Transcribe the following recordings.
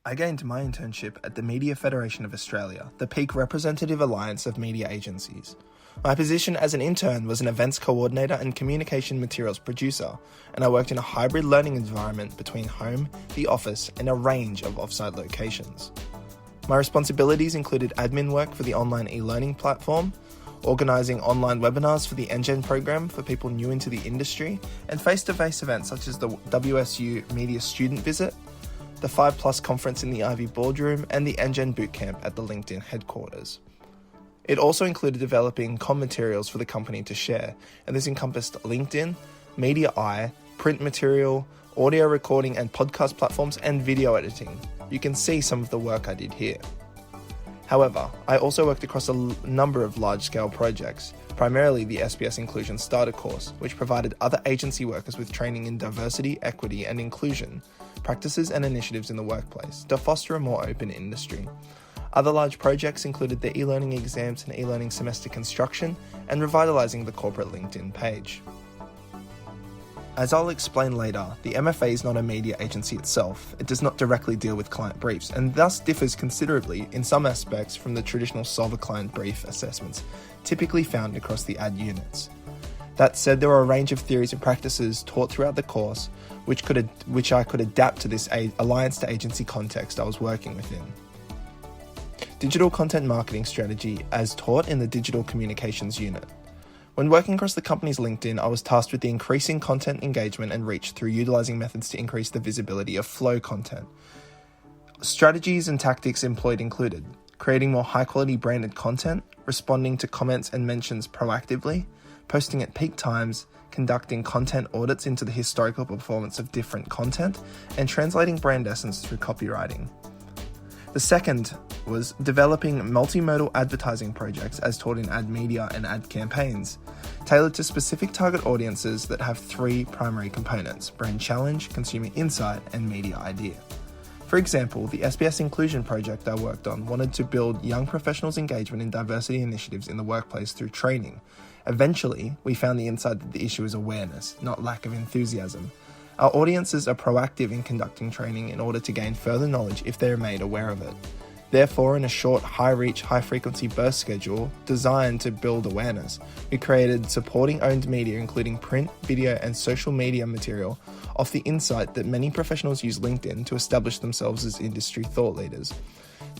I gained my internship at the Media Federation of Australia, the peak representative alliance of media agencies. My position as an intern was an events coordinator and communication materials producer, and I worked in a hybrid learning environment between home, the office, and a range of off-site locations. My responsibilities included admin work for the online e-learning platform, organising online webinars for the NGen program for people new into the industry, and face-to-face events such as the WSU Media Student Visit, the 5+ conference in the Ivy Boardroom, and the NGen Bootcamp at the LinkedIn headquarters. It also included developing comm materials for the company to share, and this encompassed LinkedIn, Media Eye, print material, audio recording and podcast platforms, and video editing. You can see some of the work I did here. However, I also worked across a number of large-scale projects, primarily the SBS Inclusion Starter course, which provided other agency workers with training in diversity, equity, and inclusion, practices and initiatives in the workplace to foster a more open industry. Other large projects included the e-learning exams and e-learning semester construction and revitalising the corporate LinkedIn page. As I'll explain later, the MFA is not a media agency itself. It does not directly deal with client briefs and thus differs considerably in some aspects from the traditional solve a client brief assessments typically found across the ad units. That said, there are a range of theories and practices taught throughout the course which I could adapt to this alliance to agency context I was working within. Digital content marketing strategy as taught in the digital communications unit. When working across the company's LinkedIn, I was tasked with the increasing content engagement and reach through utilizing methods to increase the visibility of flow content. Strategies and tactics employed included creating more high-quality branded content, responding to comments and mentions proactively, posting at peak times, conducting content audits into the historical performance of different content, and translating brand essence through copywriting. The second was developing multimodal advertising projects as taught in ad media and ad campaigns, tailored to specific target audiences that have 3 primary components: brand challenge, consumer insight, and media idea. For example, the SBS Inclusion project I worked on wanted to build young professionals' engagement in diversity initiatives in the workplace through training. Eventually, we found the insight that the issue is awareness, not lack of enthusiasm. Our audiences are proactive in conducting training in order to gain further knowledge if they are made aware of it. Therefore, in a short, high-reach, high-frequency burst schedule designed to build awareness, we created supporting owned media including print, video, and social media material off the insight that many professionals use LinkedIn to establish themselves as industry thought leaders.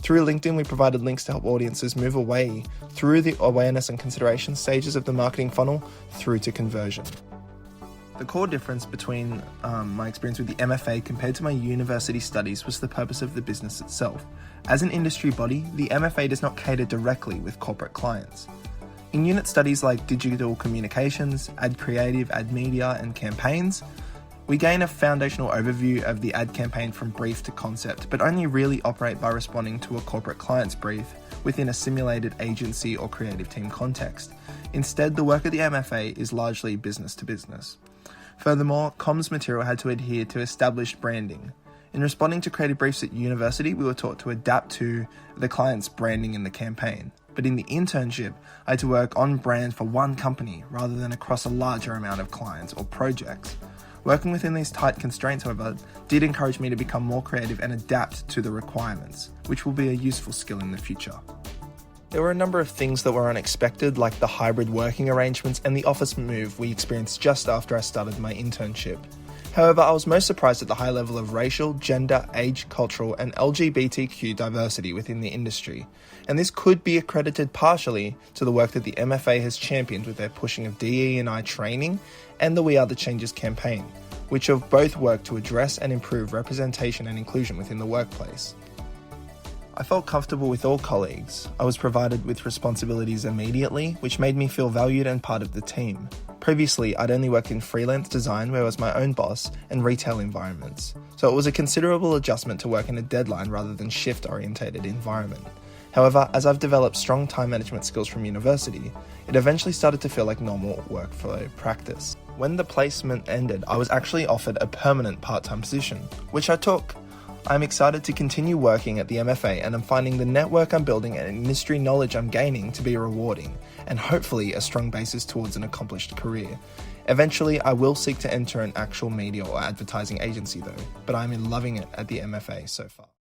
Through LinkedIn, we provided links to help audiences move away through the awareness and consideration stages of the marketing funnel through to conversion. The core difference between my experience with the MFA compared to my university studies was the purpose of the business itself. As an industry body, the MFA does not cater directly with corporate clients. In unit studies like digital communications, ad creative, ad media, and campaigns, we gain a foundational overview of the ad campaign from brief to concept, but only really operate by responding to a corporate client's brief within a simulated agency or creative team context. Instead, the work of the MFA is largely business to business. Furthermore, comms material had to adhere to established branding. In responding to creative briefs at university, we were taught to adapt to the client's branding in the campaign. But in the internship, I had to work on brand for one company rather than across a larger amount of clients or projects. Working within these tight constraints, however, did encourage me to become more creative and adapt to the requirements, which will be a useful skill in the future. There were a number of things that were unexpected, like the hybrid working arrangements and the office move we experienced just after I started my internship. However, I was most surprised at the high level of racial, gender, age, cultural, and LGBTQ diversity within the industry, and this could be accredited partially to the work that the MFA has championed with their pushing of DE&I training and the We Are the Changes campaign, which have both worked to address and improve representation and inclusion within the workplace. I felt comfortable with all colleagues. I was provided with responsibilities immediately, which made me feel valued and part of the team. Previously, I'd only worked in freelance design where I was my own boss and retail environments, so it was a considerable adjustment to work in a deadline rather than shift-orientated environment. However, as I've developed strong time management skills from university, it eventually started to feel like normal workflow practice. When the placement ended, I was actually offered a permanent part-time position, which I took. I'm excited to continue working at the MFA, and I'm finding the network I'm building and industry knowledge I'm gaining to be rewarding, and hopefully a strong basis towards an accomplished career. Eventually, I will seek to enter an actual media or advertising agency though, but I'm loving it at the MFA so far.